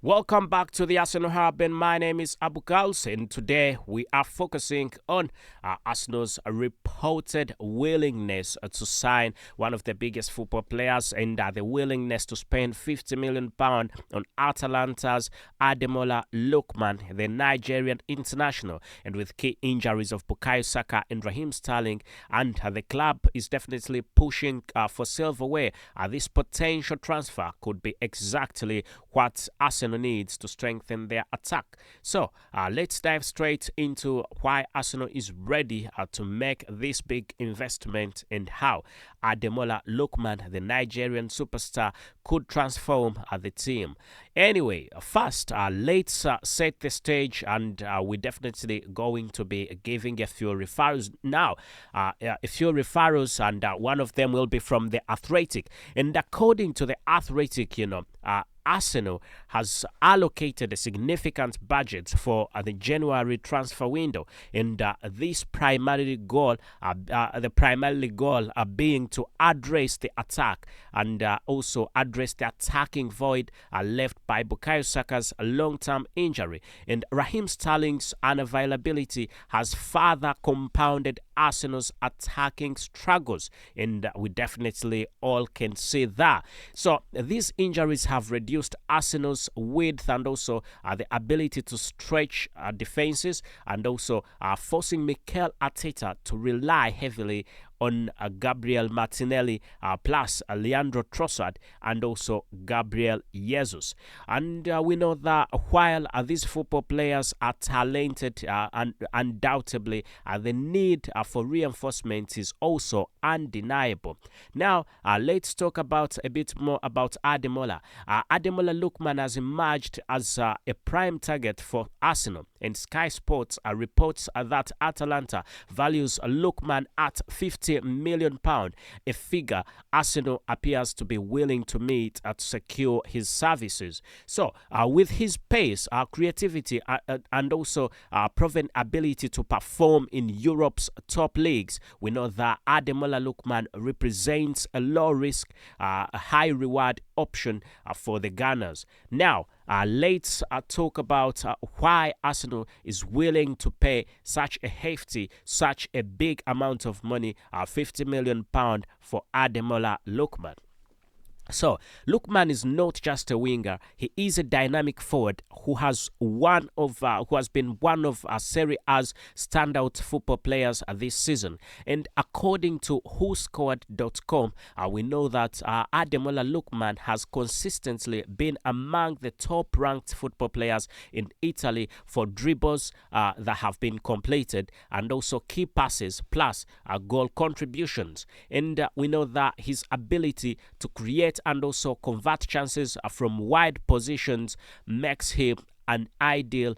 Welcome back to the Arsenal Hub, and my name is Abu Gals, and today we are focusing on Arsenal's reported willingness to sign one of the biggest football players and the willingness to spend £50 million on Atalanta's Ademola Lookman, the Nigerian international, and with key injuries of Bukayo Saka and Raheem Sterling, and the club is definitely pushing for silverware. This potential transfer could be exactly what Arsenal needs to strengthen their attack. So let's dive straight into why Arsenal is ready to make this big investment and how Ademola Lookman, the Nigerian superstar, could transform the team. Anyway, first, let's set the stage, and we're definitely going to be giving a few referrals now. And one of them will be from the Athletic. And according to the Athletic, Arsenal has allocated a significant budget for the January transfer window, and this primary goal, being to address the attack and also address the attacking void left by Bukayo Saka's long-term injury. And Raheem Sterling's unavailability has further compounded Arsenal's attacking struggles, and we definitely all can see that. So these injuries have reduced Arsenal's width and also the ability to stretch defenses, and also forcing Mikel Arteta to rely heavily on Gabriel Martinelli plus Leandro Trossard and also Gabriel Jesus. And we know that while these football players are talented, and undoubtedly the need for reinforcement is also undeniable. Now let's talk about a bit more about Ademola. Ademola Lookman has emerged as a prime target for Arsenal, and Sky Sports reports that Atalanta values Lookman at £50 million, a figure Arsenal appears to be willing to meet to secure his services. So with his pace, creativity, and also proven ability to perform in Europe's top leagues, we know that Ademola Lookman represents a low-risk, high-reward option for the Gunners. Now, let's talk about why Arsenal is willing to pay such a big amount of money, £50 million for Ademola Lookman. So, Lookman is not just a winger; he is a dynamic forward who has been one of Serie A's standout football players this season. And according to WhoScored.com, we know that Ademola Lookman has consistently been among the top-ranked football players in Italy for dribbles that have been completed, and also key passes plus goal contributions. And we know that his ability to create and also convert chances from wide positions makes him an ideal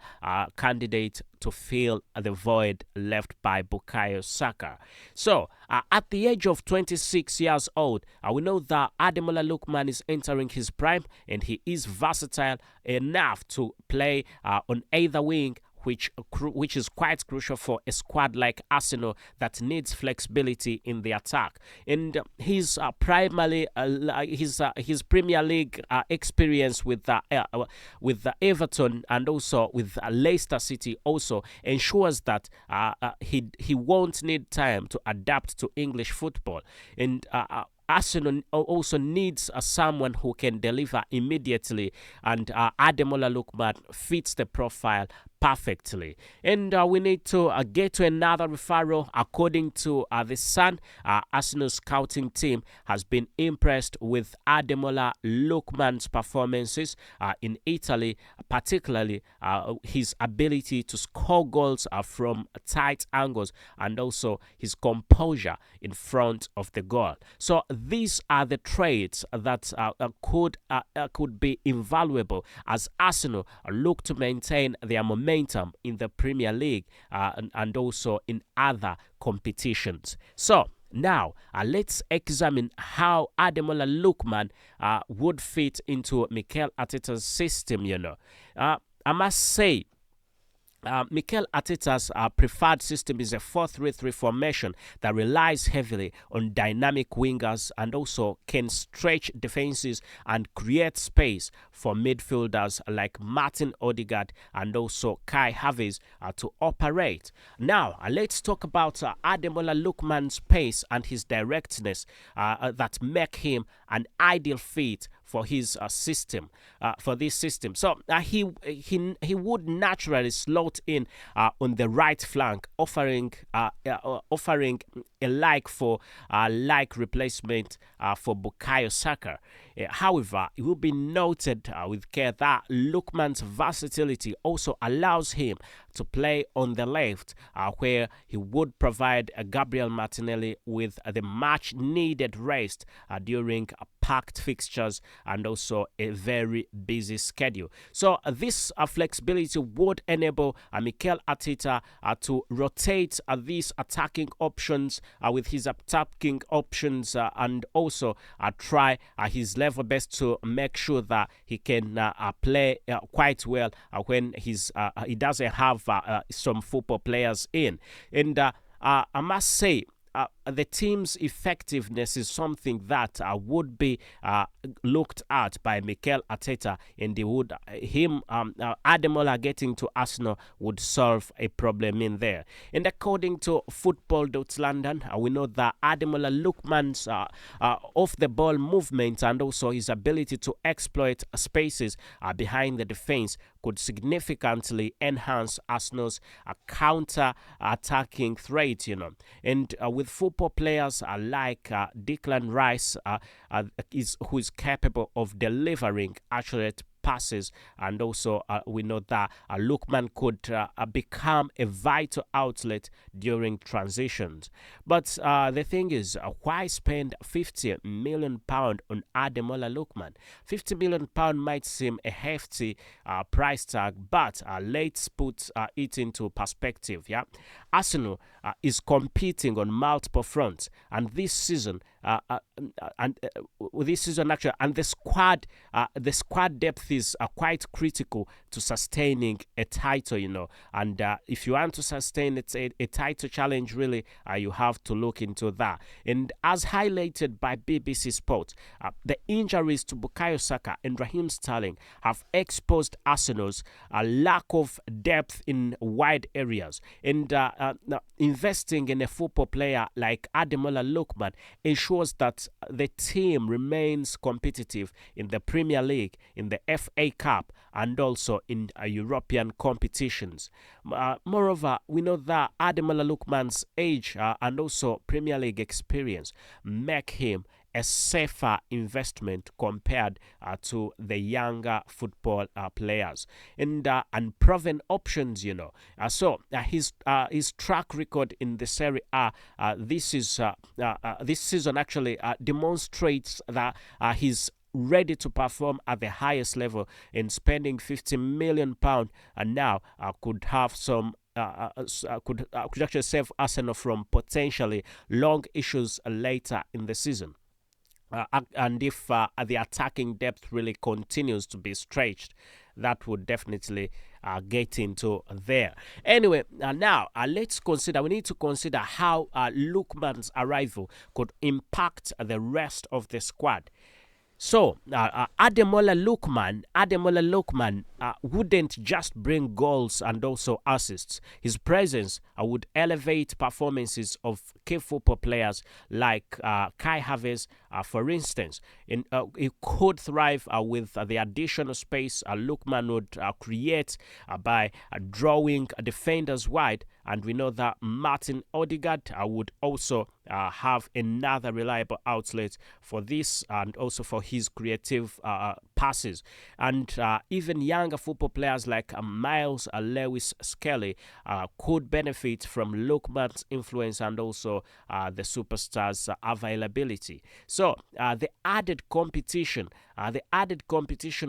candidate to fill the void left by Bukayo Saka. So, at the age of 26 years old, we know that Ademola Lookman is entering his prime, and he is versatile enough to play on either wing, which is quite crucial for a squad like Arsenal that needs flexibility in the attack. And his his Premier League experience with Everton and also with Leicester City also ensures that he won't need time to adapt to English football. And Arsenal also needs someone who can deliver immediately, and Ademola Lookman fits the profile perfectly. And we need to get to another referral. According to The Sun, Arsenal's scouting team has been impressed with Ademola Lookman's performances in Italy, particularly his ability to score goals from tight angles and also his composure in front of the goal. So these are the traits that could be invaluable as Arsenal look to maintain their momentum in the Premier League and also in other competitions. So now, let's examine how Ademola Lookman would fit into Mikel Arteta's system. I must say Mikel Arteta's preferred system is a 4-3-3 formation that relies heavily on dynamic wingers and also can stretch defenses and create space for midfielders like Martin Odegaard and also Kai Havertz to operate. Now, let's talk about Ademola Lookman's pace and his directness that make him an ideal fit for his system, for this system. So he would naturally slot in on the right flank, offering a like replacement for Bukayo Saka. However, it will be noted with care that Lookman's versatility also allows him to play on the left, where he would provide Gabriel Martinelli with the much needed rest during packed fixtures and also a very busy schedule. So this flexibility would enable Mikel Arteta to rotate these attacking options with his attacking options and also try his level best to make sure that he can play quite well when he doesn't have some football players in. And I must say, the team's effectiveness is something that would be looked at by Mikel Arteta, and Ademola getting to Arsenal would solve a problem in there. And according to Football.London, we know that Ademola Lookman's off-the-ball movement and also his ability to exploit spaces behind the defense could significantly enhance Arsenal's counter-attacking threat, And with football players like Declan Rice, who is capable of delivering accurate passes, and also we know that Lookman could become a vital outlet during transitions. But the thing is, why spend £50 million on Ademola Lookman? £50 million might seem a hefty price tag, but let's put it into perspective. Yeah, Arsenal is competing on multiple fronts, and this season actually, and the squad depth is quite critical to sustaining a title, and if you want to sustain a title challenge, really, you have to look into that. And as highlighted by BBC Sport, the injuries to Bukayo Saka and Raheem Sterling have exposed Arsenal's lack of depth in wide areas, and investing in a football player like Ademola Lookman ensures that the team remains competitive in the Premier League, in the FA Cup, and also in European competitions. Moreover, we know that Ademola Lookman's age and also Premier League experience make him a safer investment compared to the younger football players and proven options. So his track record in the Serie A this season actually demonstrates that he's ready to perform at the highest level, and spending £50 million and now could have some could actually save Arsenal from potentially long issues later in the season. And if the attacking depth really continues to be stretched, that would definitely get into there. Anyway, now we need to consider how Lookman's arrival could impact the rest of the squad. So, Ademola Lookman wouldn't just bring goals and also assists. His presence would elevate performances of key football players like Kai Havertz, for instance. He could thrive with the additional space Lookman would create by drawing defenders wide. And we know that Martin Odegaard would also have another reliable outlet for this and also for his creative passes. And even younger football players like Miles Lewis Skelly could benefit from Lookman's influence and also the superstars' availability. So the added competition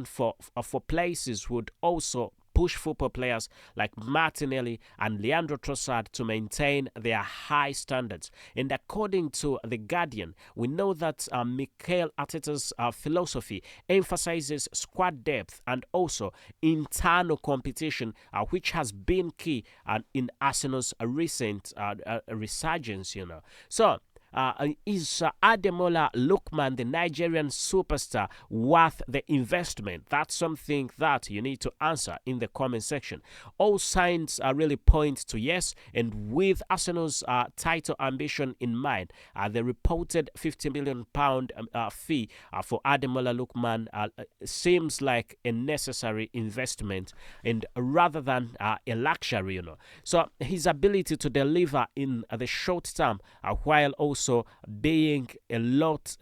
for places would also push football players like Martinelli and Leandro Trossard to maintain their high standards. And according to The Guardian, we know that Mikel Arteta's philosophy emphasizes squad depth and also internal competition, which has been key in Arsenal's recent resurgence, you know. So, is Ademola Lookman, the Nigerian superstar, worth the investment? That's something that you need to answer in the comment section. All signs really point to yes, and with Arsenal's title ambition in mind, the reported £50 million fee for Ademola Lookman seems like a necessary investment, and rather than a luxury, you know. So his ability to deliver in the short term, while also being a long-term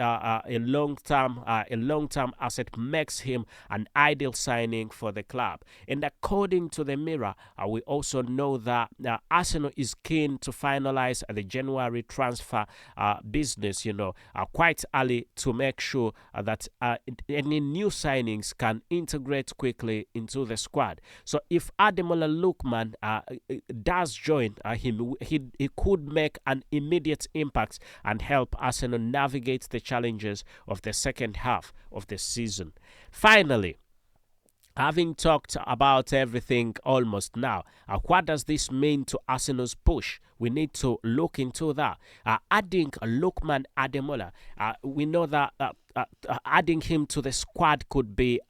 asset, makes him an ideal signing for the club. And according to the Mirror, we also know that Arsenal is keen to finalize the January transfer business, you know, quite early, to make sure that any new signings can integrate quickly into the squad. So if Ademola Lookman does join him, he could make an immediate impact and help Arsenal navigate the challenges of the second half of the season. Finally, having talked about everything almost now, what does this mean to Arsenal's push? We need to look into that. Adding Lookman Ademola, we know that adding him to the squad could be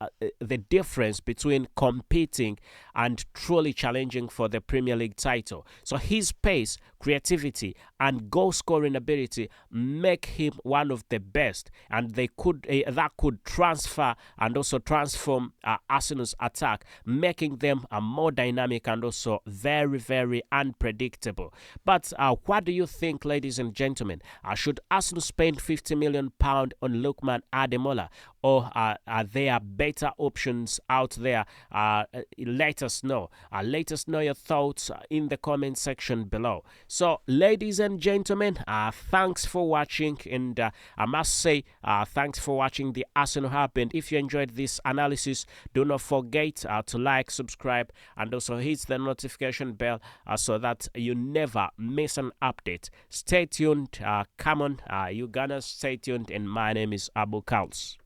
the difference between competing and truly challenging for the Premier League title. So his pace, creativity, and goal-scoring ability make him one of the best, and they could that could transfer and also transform Arsenal's attack, making them more dynamic and also very, very unpredictable. But what do you think, ladies and gentlemen? Should Arsenal spend £50 million on Lookman Ademola, or are there better options out there? Let us know. Let us know your thoughts in the comment section below. So, ladies and gentlemen, thanks for watching, and I must say thanks for watching the Arsenal Hub. And if you enjoyed this analysis, do not forget to like, subscribe, and also hit the notification bell so that you never miss an update. Stay tuned. Come on, you gonna stay tuned. And my name is Abu Kauls.